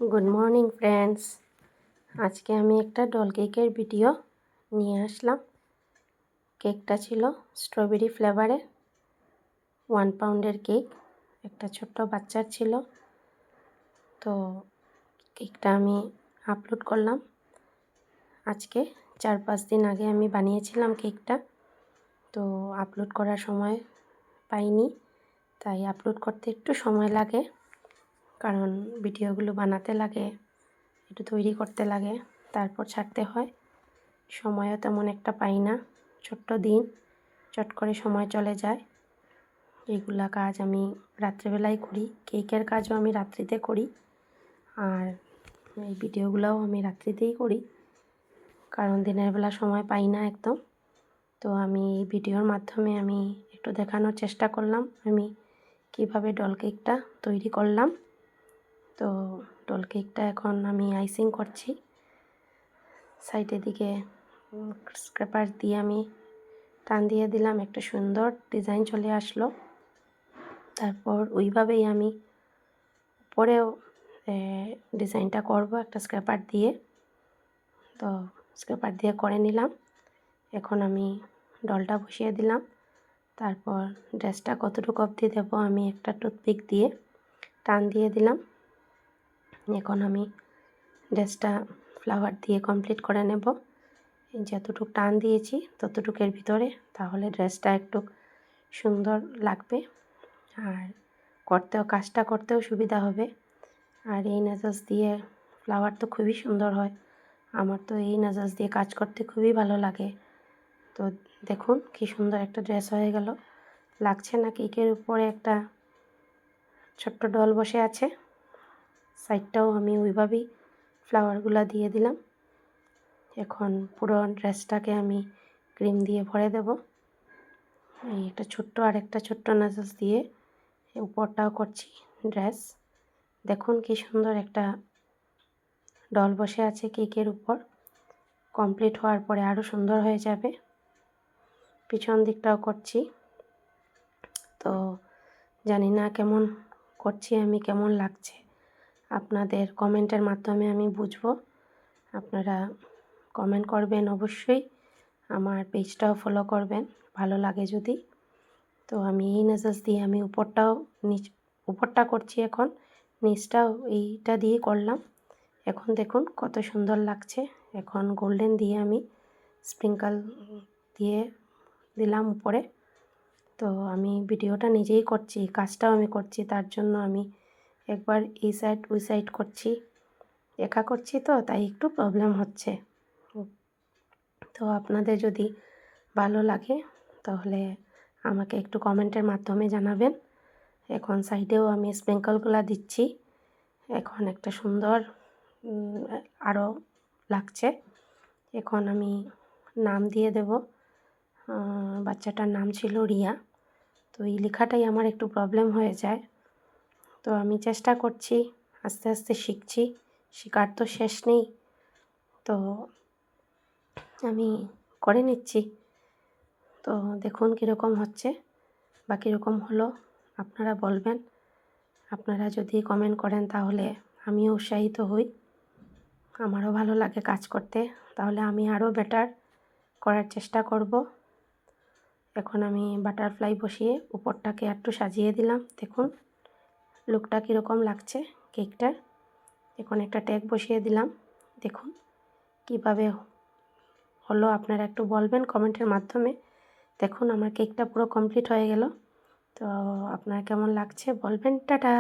Good morning friends. আজকে আমি একটা ডল কেকের ভিডিও নিয়ে আসলাম। কেকটা ছিল স্ট্রবেরি ফ্লেভারের 1 পাউন্ডের কেক, একটা ছোট্ট বাচ্চার ছিল। তো কেকটা আমি আপলোড করলাম আজকে 4-5 দিন আগে আমি বানিয়েছিলাম কেকটা। তো আপলোড করার সময় পাইনি, তাই আপলোড করতে একটু সময় লাগে, কারণ ভিডিওগুলো বানাতে লাগে, একটু তৈরি করতে লাগে, তারপর ছাড়তে হয়। সময়ও তেমন একটা পাই না, ছোট্ট দিন, চট করে সময় চলে যায়। এইগুলা কাজ আমি রাত্রেবেলায় করি, কেকের কাজও আমি রাত্রিতে করি, আর এই ভিডিওগুলোও আমি রাত্রিতেই করি, কারণ দিনের বেলা সময় পাই না একদম। তো আমি এই ভিডিওর মাধ্যমে আমি একটু দেখানোর চেষ্টা করলাম আমি কিভাবে ডল কেকটা তৈরি করলাম। তো ডল কেকটা এখন আমি আইসিং করছি। সাইডের দিকে স্ক্র্যাপার দিয়ে আমি টান দিয়ে দিলাম, একটা সুন্দর ডিজাইন চলে আসলো। তারপর ওইভাবেই আমি উপরেও ডিজাইনটা করব একটা স্ক্র্যাপার দিয়ে। তো স্ক্র্যাপার দিয়ে করে নিলাম। এখন আমি ডলটা বসিয়ে দিলাম। তারপর ড্রেসটা কতটুকু অবধি দেবো আমি একটা টুথপিক দিয়ে টান দিয়ে দিলাম। এখন আমি ড্রেসটা ফ্লাওয়ার দিয়ে কমপ্লিট করে নেব। যতটুকু টান দিয়েছি ততটুকুর ভিতরে, তাহলে ড্রেসটা একটু সুন্দর লাগবে আর কাজটা করতেও সুবিধা হবে। আর এই নাজাস দিয়ে ফ্লাওয়ার তো খুবই সুন্দর হয়, আমার তো এই নাজাস দিয়ে কাজ করতে খুবই ভালো লাগে। তো দেখুন কি সুন্দর একটা ড্রেস হয়ে গেল, লাগছে না? কেকের উপরে একটা ছোট্ট ডল বসে আছে, সাইডটাও আমি ওইভাবেই ফ্লাওয়ারগুলো দিয়ে দিলাম। এখন পুরো ড্রেসটাকে আমি ক্রিম দিয়ে ভরে দেব। এই একটা ছোট্ট আরেকটা ছোট্ট নাজাস দিয়ে উপরটাও করছি ড্রেস। দেখুন কি সুন্দর একটা ডল বসে আছে কেকের উপর। কমপ্লিট হওয়ার পরে আরও সুন্দর হয়ে যাবে। পিছন দিকটাও করছি। তো জানি না কেমন করছি আমি, কেমন লাগছে আপনাদের কমেন্টের মাধ্যমে আমি বুঝবো। আপনারা কমেন্ট করবেন অবশ্যই, আমার পেজটাও ফলো করবেন ভালো লাগে যদি। তো আমি এই নাজাস দিয়ে আমি উপরটা করছি, এখন নিচটাও এইটা দিয়ে করলাম। এখন দেখুন কত সুন্দর লাগছে। এখন গোল্ডেন দিয়ে আমি স্প্রিঙ্কল দিয়ে দিলাম উপরে। তো আমি ভিডিওটা নিজেই করছি, কাজটাও আমি করছি, তার জন্য আমি একবার এই সাইড ওই সাইড করছি, একা করছি, তো তাই একটু প্রবলেম হচ্ছে। তো আপনাদের যদি ভালো লাগে তাহলে আমাকে একটু কমেন্টের মাধ্যমে জানাবেন। এখন সাইডেও আমি স্প্রিঙ্কলগুলো দিচ্ছি। এখন একটা সুন্দর আরও লাগছে। এখন আমি নাম দিয়ে দেব। বাচ্চাটার নাম ছিল রিয়া। তো এই লেখাটাই আমার একটু প্রবলেম হয়ে যায়। তো আমি চেষ্টা করছি, আস্তে আস্তে শিখছি, শেখার তো শেষ নেই। তো আমি করে নিচ্ছি। তো দেখুন কীরকম হচ্ছে বা কীরকম হলো আপনারা বলবেন। আপনারা যদি কমেন্ট করেন তাহলে আমিও উৎসাহিত হই, আমারও ভালো লাগে কাজ করতে, তাহলে আমি আরও বেটার করার চেষ্টা করব। এখন আমি বাটারফ্লাই বসিয়ে উপরটাকে একটু সাজিয়ে দিলাম। দেখুন লুকটা কীরকম লাগছে কেকটার। এখন একটা ট্যাগ বসিয়ে দিলাম। দেখুন কিভাবে হলো, আপনারা একটু বলবেন কমেন্টের মাধ্যমে। দেখুন আমার কেকটা পুরো কমপ্লিট হয়ে গেল। তো আপনার কেমন লাগছে বলবেন। টাটা।